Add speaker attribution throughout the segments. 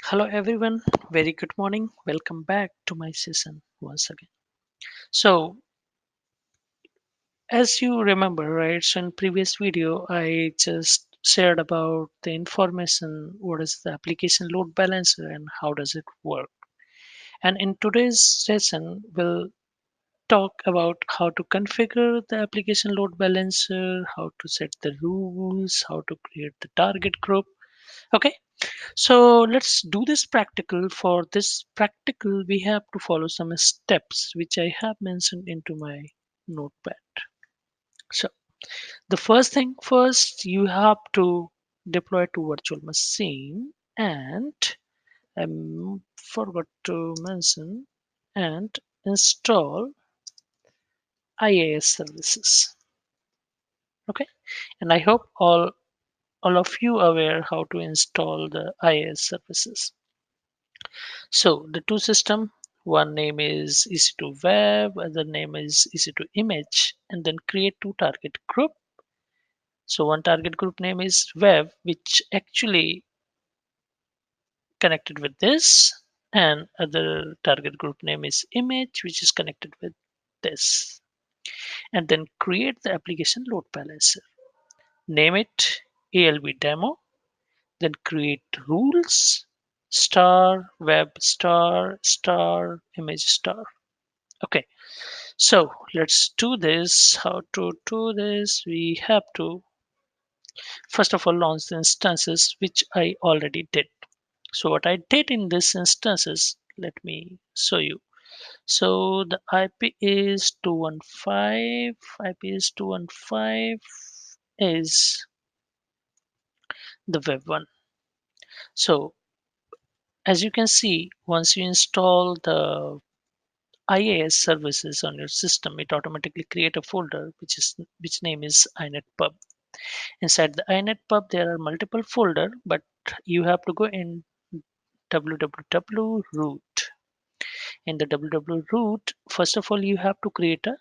Speaker 1: Hello everyone, very good morning. Welcome back to my session once again. So, as you remember, right? So in previous video, I just shared about the information, what is the application load balancer and how does it work. And in today's session, we'll talk about how to configure the application load balancer, how to set the rules, how to create the target group. Okay, so let's do this practical. For this practical, we have to follow some steps which I have mentioned into my notepad. So the first thing first, you have to deploy to virtual machine and I forgot to mention and install IAS services. Okay, and I hope all of you aware how to install the IAS services. So the two system, one name is EC2 web, other name is EC2 image, and then create two target group. So one target group name is web, which actually connected with this, and other target group name is image, which is connected with this. And then create the application load balancer. Name it ALB demo, then create rules star web star image star. Okay, so let's do this. How to do this? We have to first of all launch the instances, which I already did. So what I did in this instances, let me show you. So the IP is 215, IP is 215 is the web one. So as you can see, once you install the IAS services on your system, it automatically create a folder which name is inetpub. Inside the inetpub, there are multiple folder, but you have to go in www root. In the www root, first of all, you have to create a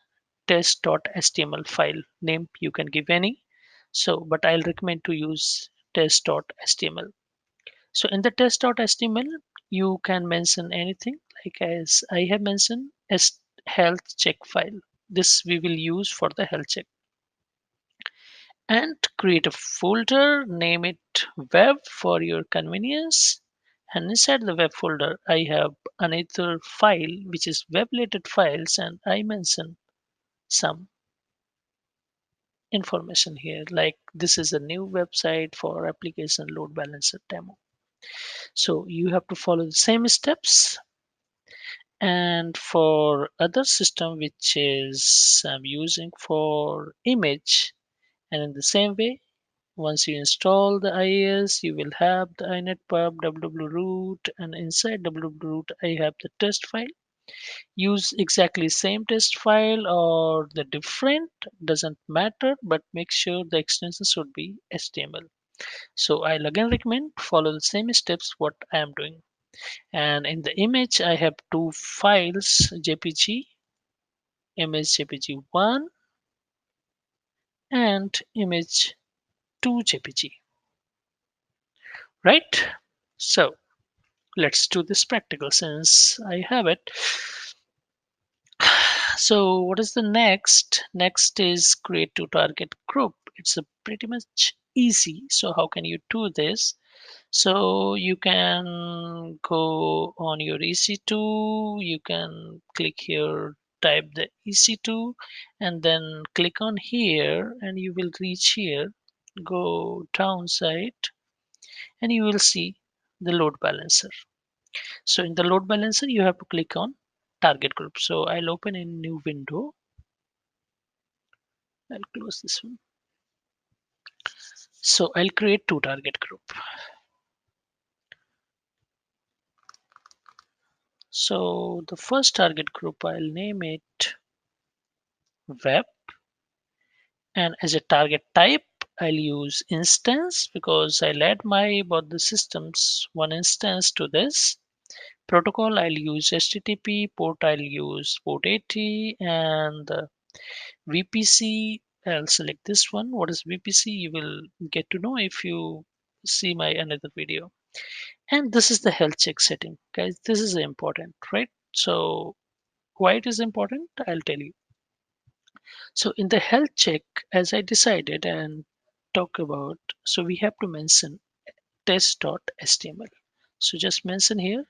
Speaker 1: test.html file. Name you can give any. So, but I'll recommend to use test.html. So in the test.html, you can mention anything like as I have mentioned as health check file. This we will use for the health check. And create a folder, name it web for your convenience. And inside the web folder, I have another file which is web related files, and I mention some information here like this is a new website for application load balancer demo. So you have to follow the same steps. And for other system which is I'm using for image, and in the same way, once you install the IAS, you will have the inetpub www and inside www I have the test file. Use exactly same test file or the different, doesn't matter, but make sure the extension should be HTML. So I'll again recommend follow the same steps what I am doing. And in the image, I have two files, JPG, image JPG1 and image 2 JPG, right? So let's do this practical since I have it. So what is the next? Next is create to target group. It's a pretty much easy. So how can you do this? So you can go on your EC2, you can click here, type the EC2 and then click on here and you will reach here, go downside and you will see the load balancer. So in the load balancer, you have to click on target group. So I'll open a new window. I'll close this one. So I'll create two target group. So the first target group, I'll name it web, and as a target type, I'll use instance because I'll add my both the systems one instance to this. Protocol, I'll use HTTP. Port, I'll use port 80, and VPC, I'll select this one. What is VPC? You will get to know if you see my another video. And this is the health check setting, guys. This is important, right? So why it is important, I'll tell you. So in the health check, as I decided and talk about, so we have to mention test.html. So just mention here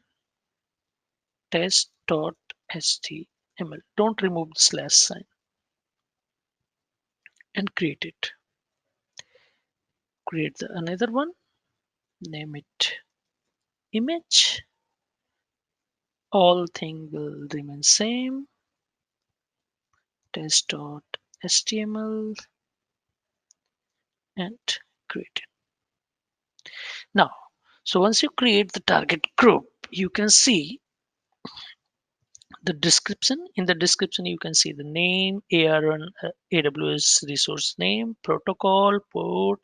Speaker 1: test.html. Don't remove the slash sign and create it. Create another one, name it image. All thing will remain same. Test.html and create it. Now, so once you create the target group, you can see the description. In the description, you can see the name, AWS resource name, protocol, port,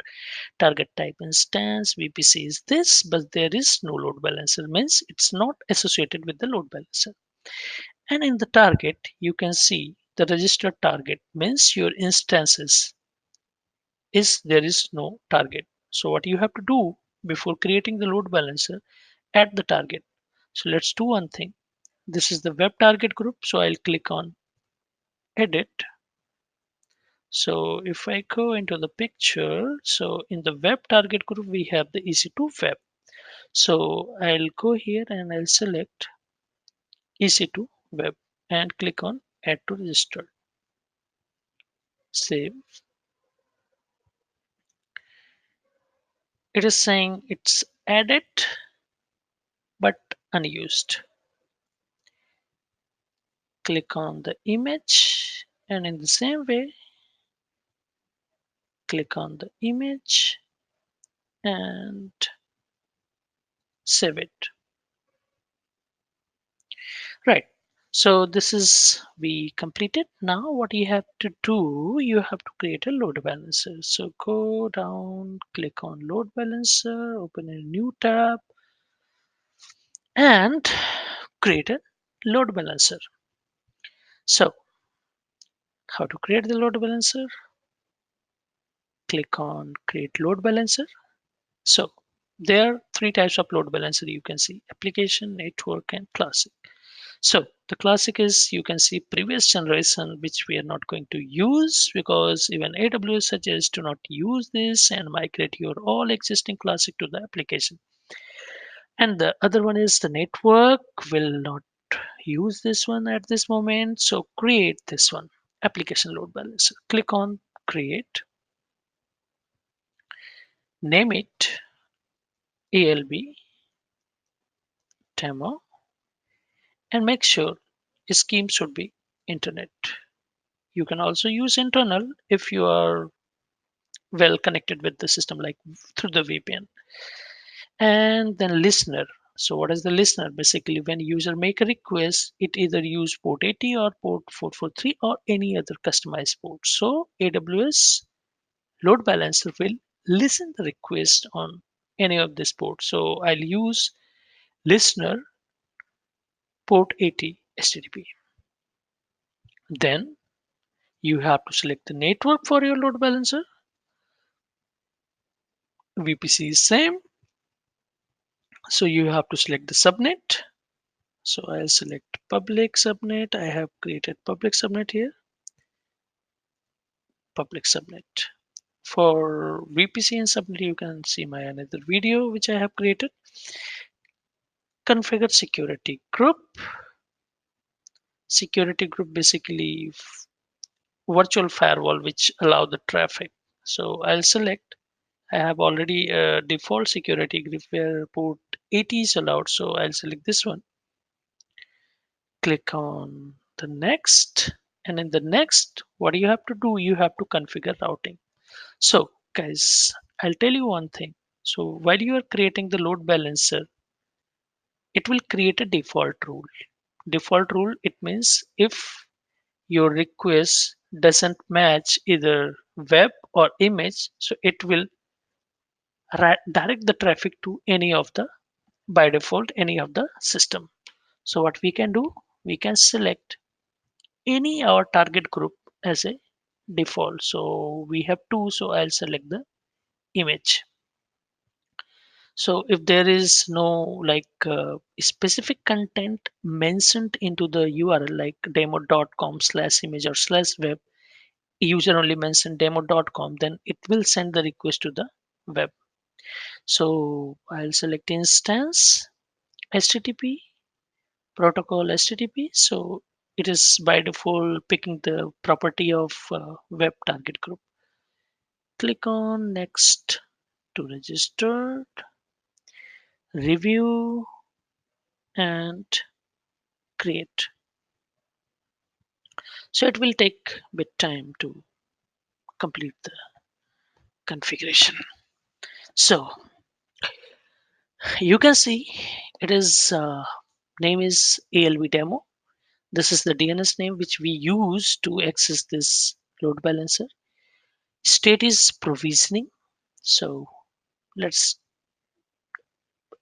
Speaker 1: target type instance, VPC is this, but there is no load balancer, means it's not associated with the load balancer. And in the target, you can see the registered target, means your instances is there is no target. So what you have to do before creating the load balancer, add the target. So let's do one thing. This is the web target group. So I'll click on edit. So if I go into the picture, so in the web target group, we have the EC2 web. So I'll go here and I'll select EC2 web and click on add to register. Save. It is saying it's added but unused. Click on the image and in the same way, click on the image and save it. Right. So this is we completed. Now what you have to do, you have to create a load balancer. So go down, click on load balancer, open a new tab and create a load balancer. So how to create the load balancer? Click on create load balancer. So there are three types of load balancer you can see: application, network, and classic. So the classic is, you can see previous generation, which we are not going to use because even AWS suggests to not use this and migrate your all existing classic to the application. And the other one is the network, will not use this one at this moment. So create this one, application load balancer. Click on create, name it ALB demo, and make sure scheme should be internet. You can also use internal if you are well connected with the system, like through the VPN. And then listener. So what is the listener? Basically, when user make a request, it either use port 80 or port 443 or any other customized port. So AWS load balancer will listen the request on any of this port. So I'll use listener port 80 HTTP. Then you have to select the network for your load balancer. VPC is same. So you have to select the subnet. So I'll select public subnet. I have created public subnet here. Public subnet. For VPC and subnet, you can see my another video which I have created. Configure security group. Security group basically virtual firewall which allow the traffic. So I'll select. I have already a default security group where port 80 is allowed. So I'll select this one. Click on the next, and in the next, what you have to do, you have to configure routing. So guys, I'll tell you one thing. So while you are creating the load balancer, it will create a default rule. Default rule, it means if your request doesn't match either web or image, so it will direct the traffic to any of the, by default, any of the system. So what we can do, we can select any our target group as a default. So we have two, so I'll select the image. So if there is no specific content mentioned into the URL like demo.com/image or /web, user only mentioned demo.com, then it will send the request to the web. So I'll select instance HTTP protocol HTTP. So it is by default picking the property of web target group. Click on next to register, review, and create. So it will take a bit time to complete the configuration. So you can see it is name is ALB demo. This is the DNS name which we use to access this load balancer. State is provisioning. So let's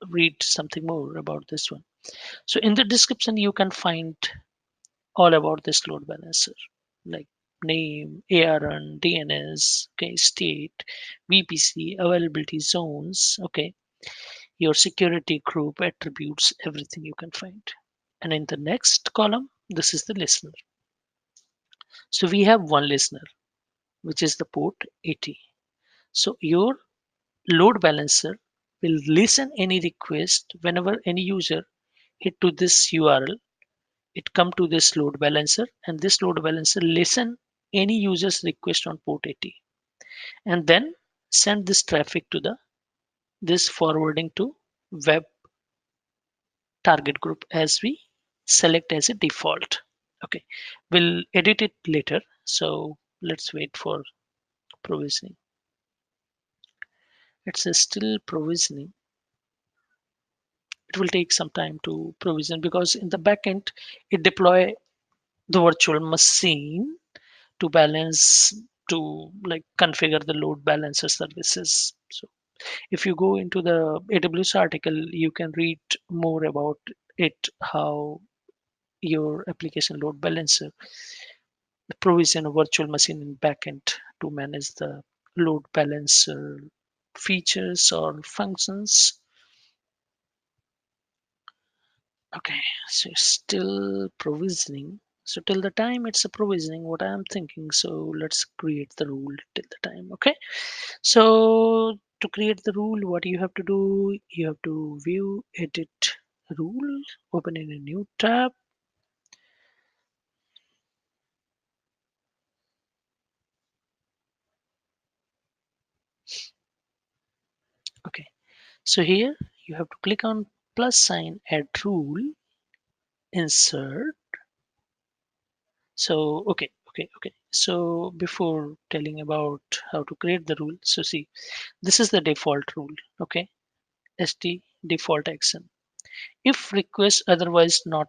Speaker 1: read something more about this one. So in the description, you can find all about this load balancer, like name, ARN, DNS, okay, state, VPC, availability zones, okay, your security group attributes, everything you can find. And in the next column, this is the listener. So we have one listener, which is the port 80. So your load balancer will listen any request whenever any user hit to this URL. It come to this load balancer, and this load balancer listen any user's request on port 80 and then send this traffic to the this forwarding to web target group as we select as a default. Okay, we'll edit it later. So let's wait for provisioning. It's still provisioning. It will take some time to provision because in the backend it deploy the virtual machine to balance to configure the load balancer services. So if you go into the AWS article, you can read more about it, how your application load balancer provision a virtual machine in backend to manage the load balancer features or functions. Okay, so still provisioning. So till the time it's a provisioning, what I'm thinking, so let's create the rule till the time. Okay, so to create the rule, what you have to do, you have to view, edit rule, open in a new tab. Okay, so here you have to click on plus sign, add rule, insert. So okay. So before telling about how to create the rule, so see, this is the default rule. Okay, st default action. If request otherwise not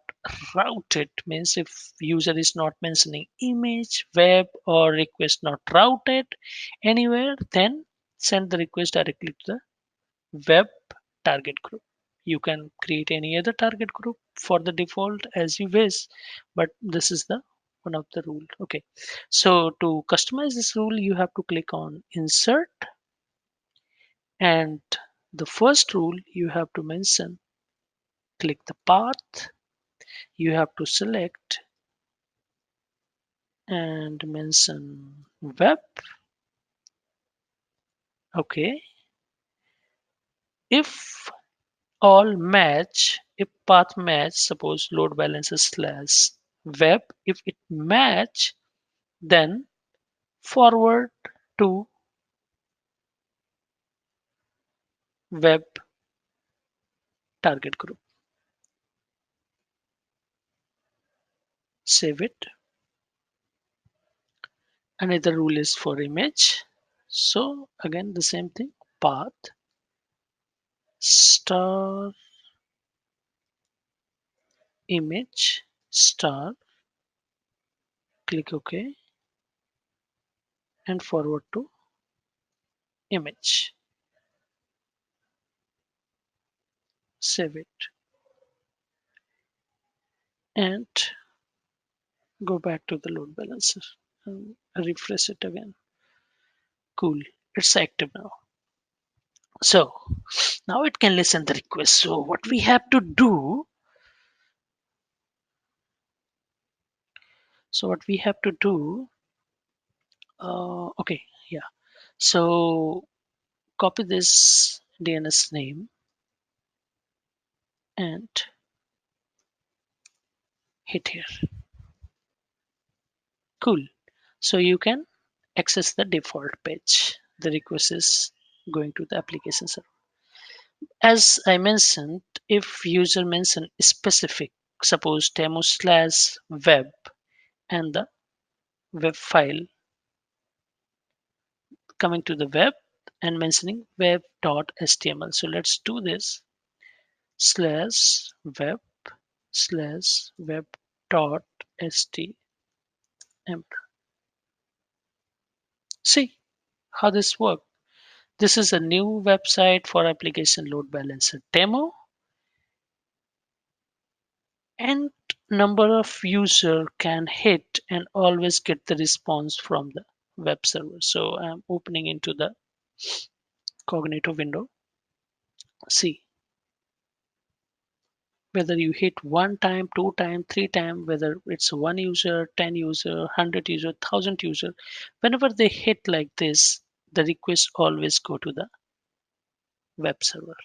Speaker 1: routed, means if user is not mentioning image, web, or request not routed anywhere, then send the request directly to the web target group. You can create any other target group for the default as you wish, but this is the one of the rule. Okay, so to customize this rule, you have to click on insert, and the first rule you have to mention, click the path, you have to select and mention web. Okay, if all match, if path match, suppose load balancer slash web, if it match, then forward to web target group. Save it. Another rule is for image. So again the same thing, path star image star, click OK and forward to image. Save it and go back to the load balancer and refresh it again. Cool, it's active now. So Now it can listen the request. So what we have to do, so what we have to do, okay, yeah. So copy this DNS name and hit here. Cool. So you can access the default page. The request is going to the application server. As I mentioned, if user mention specific, suppose demo/web and the web file coming to the web and mentioning web.html. So let's do this slash web slash web.html. See how this works. This is a new website for application load balancer demo, and number of user can hit and always get the response from the web server. So I'm opening into the Cognito window. See whether you hit one time, two time, three time, whether it's one user, 10 user, 100 user, 1000 user, whenever they hit like this, the request always go to the web server.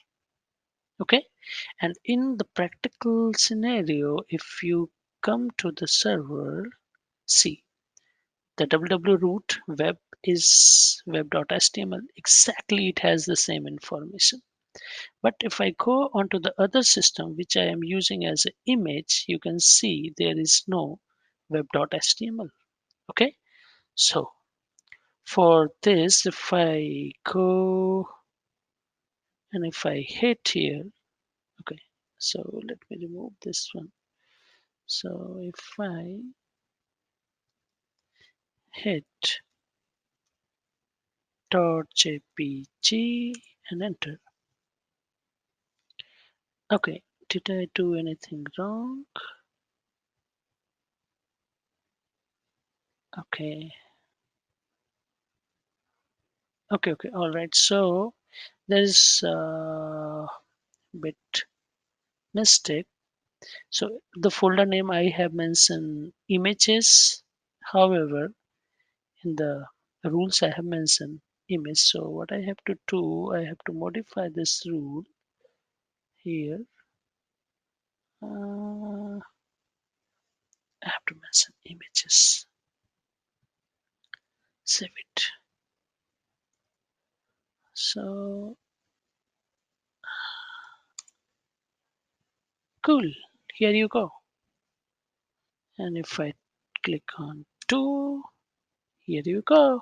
Speaker 1: Okay, and in the practical scenario, if you come to the server, see the www root web is web.html. Exactly, it has the same information. But if I go onto the other system, which I am using as an image, you can see there is no web.html. Okay, so for this, if I go and if I hit here, okay, so let me remove this one. So if I hit .jpg and enter, okay, did I do anything wrong? Okay, okay, all right. So there's a bit mistake. So the folder name I have mentioned images. However, in the rules I have mentioned image. So what I have to do, I have to modify this rule here. I have to mention images. Save it. So cool. Here you go. And if I click on 2, here you go.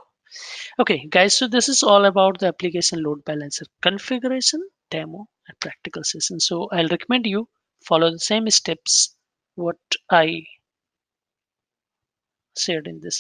Speaker 1: Okay, guys, so this is all about the application load balancer configuration, demo, and practical session. So I'll recommend you follow the same steps what I shared in this